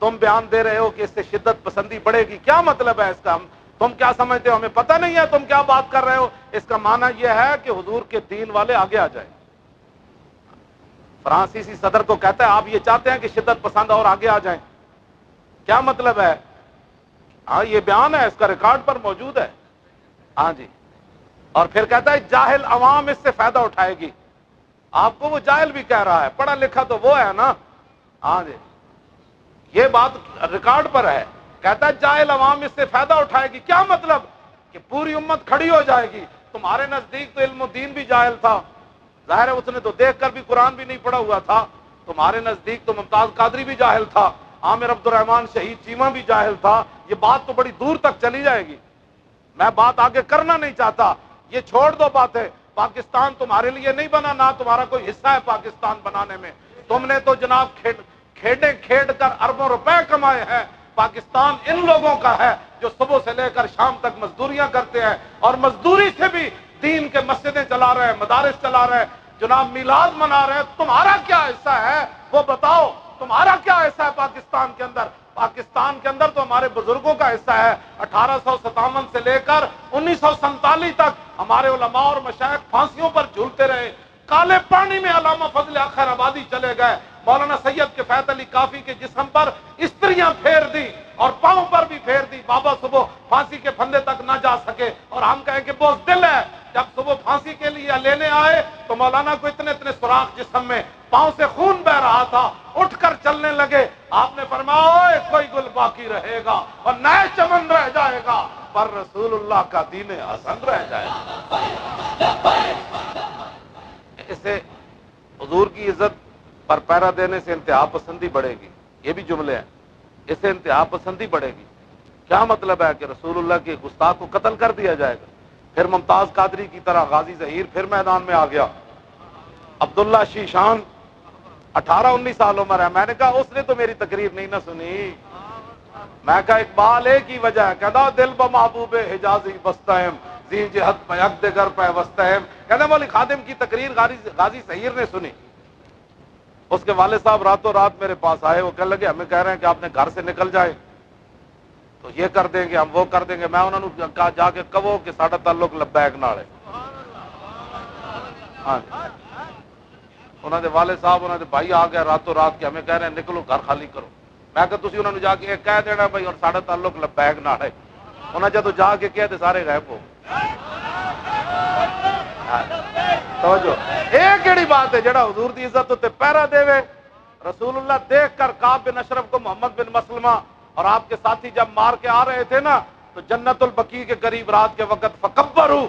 تم بیان دے رہے ہو کہ اس سے شدت پسندی بڑھے گی، کیا مطلب ہے اس کا؟ تم کیا سمجھتے ہو؟ ہمیں پتہ نہیں ہے تم کیا بات کر رہے ہو۔ اس کا معنی یہ ہے کہ حضور کے دین والے آگے آ جائیں۔ فرانسیسی صدر کو کہتا ہے آپ یہ چاہتے ہیں کہ شدت پسند اور آگے آ جائیں، کیا مطلب ہے؟ ہاں یہ بیان ہے، اس کا ریکارڈ پر موجود ہے۔ ہاں جی، اور پھر کہتا ہے جاہل عوام اس سے فائدہ اٹھائے گی۔ آپ کو وہ جاہل بھی کہہ رہا ہے، پڑھا لکھا تو وہ ہے نا۔ ہاں جی، یہ بات ریکارڈ پر ہے، کہتا ہے جاہل عوام اس سے فائدہ اٹھائے گی۔ کیا مطلب؟ کہ پوری امت کھڑی ہو جائے گی۔ تمہارے نزدیک تو علم الدین بھی جاہل تھا، ظاہر ہے اس نے تو دیکھ کر بھی قرآن بھی نہیں پڑھا ہوا تھا۔ تمہارے نزدیک تو ممتاز قادری بھی جاہل تھا، عامر عبد الرحمن شہید چیمہ بھی جاہل تھا۔ یہ بات تو بڑی دور تک چلی جائے گی، میں بات آگے کرنا نہیں چاہتا، یہ چھوڑ دو باتیں۔ پاکستان تمہارے لیے نہیں بنا، نہ تمہارا کوئی حصہ ہے پاکستان بنانے میں۔ تم نے تو جناب کھیڑے کھیڑ کر اربوں روپے کمائے ہیں۔ پاکستان ان لوگوں کا ہے جو صبح سے لے کر شام تک مزدوریاں کرتے ہیں، اور مزدوری سے بھی دین کے مسجدیں چلا رہے ہیں، مدارس چلا رہے ہیں، جناب میلاد منا رہے ہیں۔ تمہارا کیا حصہ ہے وہ بتاؤ، تمہارا کیا حصہ ہے پاکستان کے اندر؟ پاکستان کے اندر تو ہمارے بزرگوں کا حصہ ہے۔ 1857 سے لے کر 1947 تک ہمارے علماء اور مشائخ پھانسیوں پر جھولتے رہے۔ کالے پانی میں علامہ فضل حق خیر آبادی چلے گئے، مولانا سید کفایت علی کافی کے جسم پر استریاں پھیر دی اور پاؤں پر بھی پھیر دی۔ بابا صبح پھانسی کے پھندے تک نہ جا سکے، اور ہم کہیں کہ بزدل ہے۔ جب صبح پھانسی کے لیے لینے آئے تو مولانا کو اتنے اتنے سوراخ جسم میں، پاؤں سے خون بہ رہا تھا، اٹھ کر چلنے لگے۔ آپ نے فرمایا اوئے کوئی گل باقی رہے گا اور نئے چمن رہ جائے گا، پر رسول اللہ کا دین حسن رہ جائے گا۔ اسے حضور کی عزت پر پہرا دینے سے انتہا پسندی بڑھے گی، یہ بھی جملے ہیں، اس سے انتہا پسندی بڑھے گی۔ کیا مطلب ہے کہ رسول اللہ کے گستاخ کو قتل کر دیا جائے گا؟ پھر ممتاز قادری کی طرح غازی ظہیر پھر میدان میں آ گیا۔ عبداللہ شیشان 18-19 سال عمر ہے۔ میں نے کہا اس نے تو میری تقریر نہیں نہ سنی۔ میں کہا اقبال ایک ہی وجہ ہے، کہتا دل با محبوب حجازی بستہم زی جہت پہ یک دگر پہ وستہم۔ کہتا مولی خادم کی تقریر غازی ظہیر نے سنی۔ اس کے والد صاحب راتوں رات میرے پاس آئے، وہ کہنے لگے ہمیں کہہ رہے ہیں کہ آپ نے گھر سے نکل جائے تو یہ کر دیں گے، ہم وہ کر دیں گے۔ میں انہوں نے کہا جا کے کہو کہ ساڈا تعلق لبیک نال ہے۔ ہاں انہوں نے والد صاحب انہوں نے بھائی آ گئے راتوں رات کے، ہمیں کہہ رہے ہیں نکلو گھر خالی کرو۔ میں کہ تسی انہوں نے جا کے ایک کہہ دینا بھائی اور ساڈا تعلق لبیک نال ہے۔ انہوں نے جدو جا کے کہہ دے سارے غائب ہو۔ توجہ، ایک کیڑی بات ہے جڑا حضور دی عزت تے پہرا دے وے۔ رسول اللہ دیکھ کر کعب بن اشرف کو محمد بن مسلمہ اور آپ کے ساتھی جب مار کے آ رہے تھے نا تو جنت البقیع کے قریب رات کے وقت فکبروا،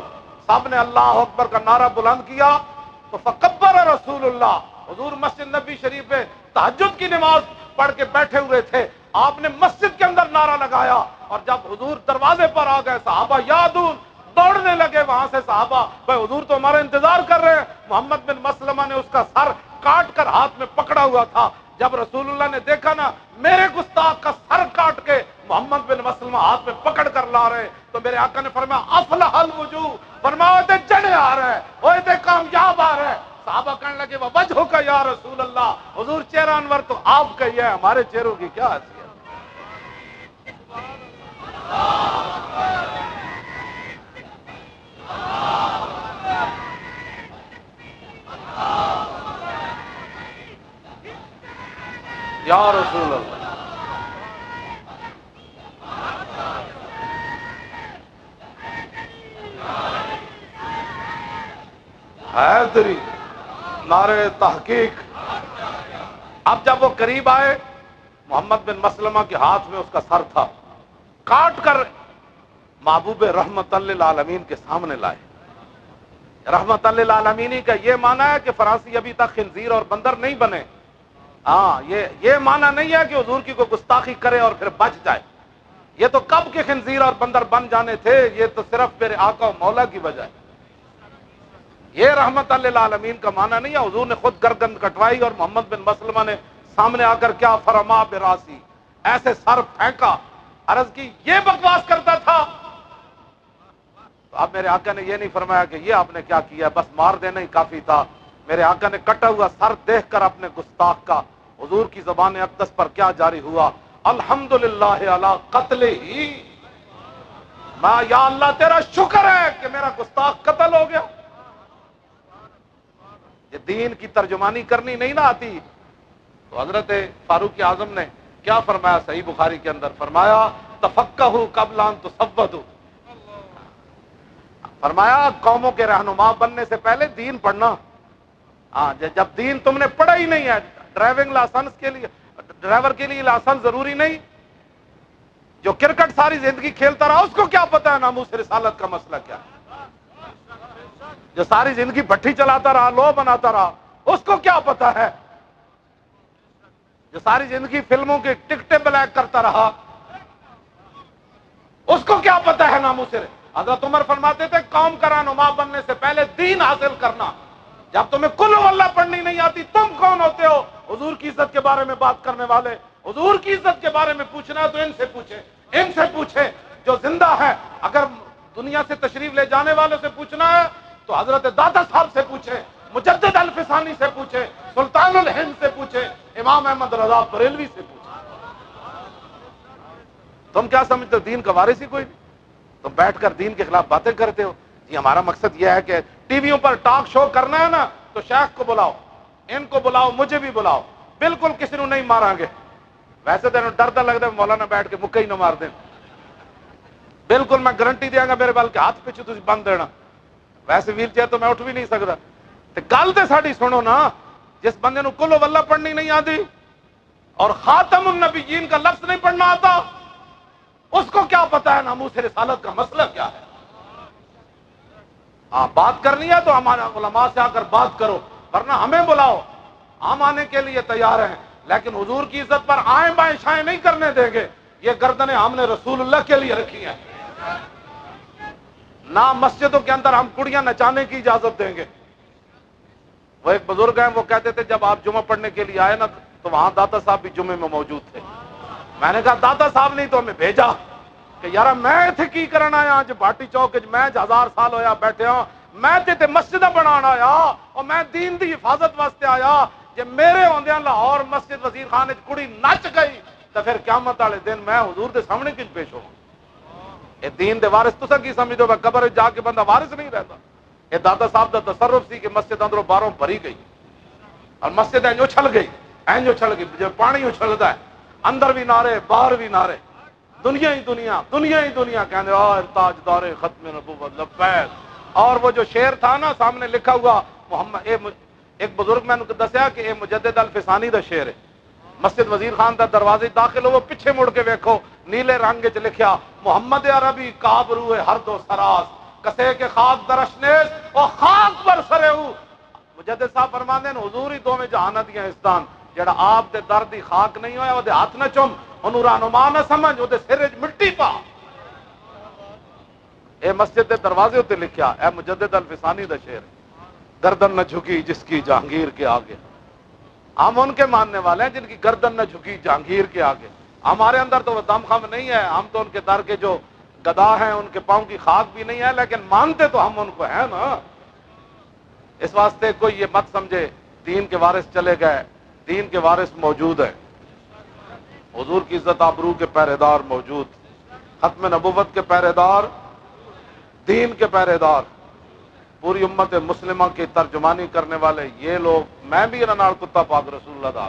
سب نے اللہ اکبر کا نعرہ بلند کیا تو فکبر رسول اللہ، حضور مسجد نبی شریف میں تہجد کی نماز پڑھ کے بیٹھے ہوئے تھے، آپ نے مسجد کے اندر نعرہ لگایا، اور جب حضور دروازے پر آ گئے صحابہ یادون دوڑنے لگے وہاں سے صحابہ، بھائی حضور تو ہمارا انتظار کر رہے ہیں۔ محمد بن مسلمہ نے اس کا سر کاٹ کر ہاتھ میں پکڑا ہوا تھا۔ جب رسول اللہ نے دیکھا نا میرے گستاخ کا سر کاٹ کے محمد بن مسلمہ ہاتھ میں پکڑ کر لا رہے تو میرے آقا نے فرمایا افلح الوجوہ، فرمایا تے جنے آ رہے ہیں، وہ تے کامیاب آ رہے ہیں۔ صحابہ کہنے لگے وہ وجہ کا یا رسول اللہ، حضور چہرہ انور تو آپ کا ہی ہے، ہمارے چہروں کی کیا حیثیت؟ یا رسول اللہ، حیدری نعرے تحقیق۔ اب جب وہ قریب آئے، محمد بن مسلمہ کے ہاتھ میں اس کا سر تھا، کاٹ کر محبوب رحمت للعالمین کے سامنے لائے۔ رحمت للعالمین کا یہ معنی ہے کہ فرانسی ابھی تک خنزیر اور بندر نہیں بنے۔ ہاں یہ معنی نہیں ہے کہ حضور کی کوئی گستاخی کرے اور پھر بچ جائے۔ یہ تو کب کے خنزیر اور بندر بن جانے تھے، یہ تو صرف میرے آقا و مولا کی وجہ ہے۔ یہ رحمت للعالمین کا معنی نہیں ہے۔ حضور نے خود گردن کٹوائی اور محمد بن مسلمہ نے سامنے آ کر کیا فرما براسی، ایسے سر پھینکا، عرض کی یہ بکواس کرتا تھا۔ تو اب میرے آقا نے یہ نہیں فرمایا کہ یہ آپ نے کیا کیا، بس مار دینا ہی کافی تھا۔ میرے آقا نے کٹا ہوا سر دیکھ کر اپنے گستاخ کا حضور کی زبان اقدس پر کیا جاری ہوا، الحمدللہ علی قتل ہی، میں یا اللہ تیرا شکر ہے کہ میرا گستاخ قتل ہو گیا۔ یہ دین کی ترجمانی کرنی نہیں نہ آتی تو حضرت فاروق اعظم نے کیا فرمایا صحیح بخاری کے اندر؟ فرمایا تفقہوا قبل ان تسودوا، فرمایا قوموں کے رہنما بننے سے پہلے دین پڑھنا۔ ہاں جب دین تم نے پڑھا ہی نہیں ہے، ڈرائیونگ لائسنس کے لیے، ڈرائیور کے لیے لائسنس ضروری نہیں، جو کرکٹ ساری زندگی کھیلتا رہا اس کو کیا پتا ہے ناموس رسالت کا مسئلہ کیا ہے؟ جو ساری زندگی بھٹی چلاتا رہا، لو بناتا رہا، اس کو کیا پتا ہے؟ جو ساری زندگی فلموں کی ٹکٹیں بلیک کرتا رہا، اس کو کیا پتا ہے ناموس؟ حضرت عمر فرماتے تھے قوم کا رہنما بننے سے پہلے دین حاصل کرنا۔ جب تمہیں کل واللہ پڑھنی نہیں آتی، تم کون ہوتے ہو حضور کی عزت کے بارے میں بات کرنے والے؟ حضور کی عزت کے بارے میں پوچھنا ہے تو ان سے پوچھے، ان سے پوچھے جو زندہ ہے۔ اگر دنیا سے تشریف لے جانے والوں سے پوچھنا ہے تو حضرت داتا صاحب سے پوچھے، مجدد الفسانی سے پوچھے، سلطان الہند سے پوچھے، امام احمد رضا بریلوی سے پوچھے۔ تم کیا سمجھتے ہو دین کا وارث ہی کوئی نہیں؟ تم بیٹھ کر دین کے خلاف باتیں کرتے ہو۔ جی ہمارا مقصد یہ ہے کہ ٹی ویوں پر ٹاک شو کرنا ہے نا تو شیخ کو بلاؤ، ان کو بلاؤ، مجھے بھی بلاؤ، بالکل کسی نے نہیں مارا گے۔ ویسے تو ڈرتا لگتا ہے مولانا بیٹھ کے مکہ ہی نہ مار دیں، بالکل میں گارنٹی دیا گا میرے بال کے ہاتھ پیچھے تھی بند دینا، ویسے ویل چیئر تو میں اٹھ بھی نہیں سکتا۔ تو گل تو ساڈی سنو نا، جس بندے نو کل واللہ پڑھنی نہیں آتی اور خاتم النبیین کا لفظ نہیں پڑھنا آتا، اس کو کیا پتا ہے ناموس رسالت کا مسئلہ کیا ہے؟ آپ بات کرنی ہے تو ہمارے علماء سے آ کر بات کرو، ورنہ ہمیں بلاؤ، ہم آنے کے لیے تیار ہیں، لیکن حضور کی عزت پر آئیں بائیں شائیں نہیں کرنے دیں گے۔ یہ گردنیں ہم نے رسول اللہ کے لیے رکھی ہیں، نہ مسجدوں کے اندر ہم کڑیاں نچانے کی اجازت دیں گے۔ وہ ایک بزرگ ہیں، وہ کہتے تھے جب آپ جمعہ پڑھنے کے لیے آئے نا تو وہاں داتا صاحب بھی جمعے میں موجود تھے۔ میں نے کہا داتا صاحب نہیں تو ہمیں بھیجا کہ یار میں اتنے کی کرنا آیا، جو باٹی چوک میں 1000 سال ہویا بیٹھے ہوں، میں تے مسجد بنانا آیا اور میں دین دی حفاظت واسطے آیا، جے میرے ہوندیاں لاہور مسجد وزیر خان کڑی نچ گئی تو پھر قیامت والے دن میں حضور دے سامنے کچھ پیش ہوں۔ یہ دین دے وارث تسا کی سمجھو؟ قبر جا کے بندہ وارث نہیں رہتا۔ یہ دادا صاحب دا تصرف سی کہ مسجد اندروں باہروں بھری گئی اور مسجد اینج اچھل گئی، اینج اچھل گئی، جو پانی اچھلتا ہے اندر بھی نعرے باہر بھی نعرے، دنیا ہی دنیا، دنیا ہی دنیا، کہنے تاجدار ختم نبوت لبیک۔ اور وہ جو شعر تھا نا سامنے لکھا ہوا محمد، ایک بزرگ میں نے دسیا کہ یہ مجدد الفسانی دا شعر ہے۔ مسجد وزیر خان دا دروازے داخل ہو، وہ پیچھے مڑ کے ویکھو، نیلے رنگ وچ لکھیا محمد عربی کعب روئے ہر دو سراز، کسے کے خاک درشنیس اور خاک پر سرے ہو۔ مجدد صاحب فرماندے ہیں حضور ہی دوویں جہاناں دیاں استان، جڑا آپ دے در دی خاک نہیں ہویا او دے ہاتھ نہ چوم، انہوں رہنما نہ سمجھ، او دے سر وچ مٹی پا۔ اے مسجد دے دروازے تے لکھیا، اے مجدد الفسانی دا شعر، گردن نہ جھکی جس کی جہانگیر کے آگے۔ ہم ان کے ماننے والے ہیں جن کی گردن نہ جھکی جہانگیر کے آگے۔ ہمارے اندر تو وہ دم خم نہیں ہے، ہم تو ان کے در کے جو گدا ہیں ان کے پاؤں کی خاک بھی نہیں ہے، لیکن مانتے تو ہم ان کو ہیں نا۔ اس واسطے کوئی یہ مت سمجھے دین کے وارث چلے گئے، دین کے وارث موجود ہے، حضور کی عزت آبرو کے پہرے دار موجود، ختم نبوت کے پہرے دار، دین کے پہرے دار، پوری امت مسلمہ کی ترجمانی کرنے والے یہ لوگ۔ میں بھی انہاں نال کتا پاک رسول اللہ دا،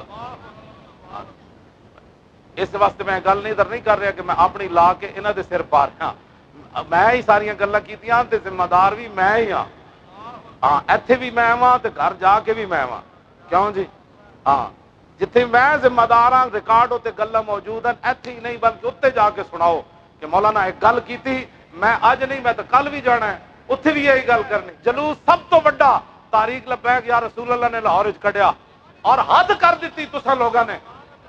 اس واسطے میں گل نہیں ادھر نہیں کر رہا کہ میں اپنی لا کے انہاں دے سر پار ہاں، میں ہی ساریاں گلاں کیتیاں تے ذمہ دار بھی میں ہی ہاں۔ ہاں ایتھے بھی میں ہاں تے گھر جا کے بھی میں ہاں، کیوں جی؟ ہاں جتھے میں ذمہ دار ہاں، ریکارڈ ہوتے گلاں موجود ہیں، ایتھے ہی نہیں بلکہ اتنے جا کے سناؤ کہ مولانا ایک گل کیتی، میں اج نہیں میں تو کل بھی جانا ہے، اتنے بھی یہی گل کرنی۔ جلوس سب تو بڑا تاریخ لبیک یا رسول اللہ نے لاہور وچ کڈیا اور حد کر دیتی تساں لوگاں نے،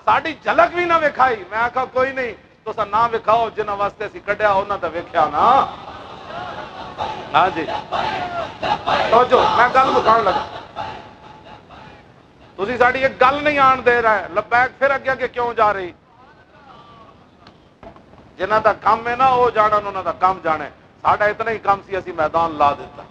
ساڈی جھلک بھی نہ وکھائی۔ میں آکھا کوئی نہیں، تساں نہ وکھاؤ، جنہاں واسطے اسی کڈیا انہاں تے ویکھیا نا۔ ہاں جی توجہ، میں گل مکان لگا، تسی ساڈی ایک گل نہیں آن دے رہے، لبیک پھر اگے اگے کیوں جا رہی؟ جنہاں دا کام ہے نا وہ جانا، انہاں دا کام جانے، ساڈا اتنا ہی کام سی اسی میدان لا دیتا۔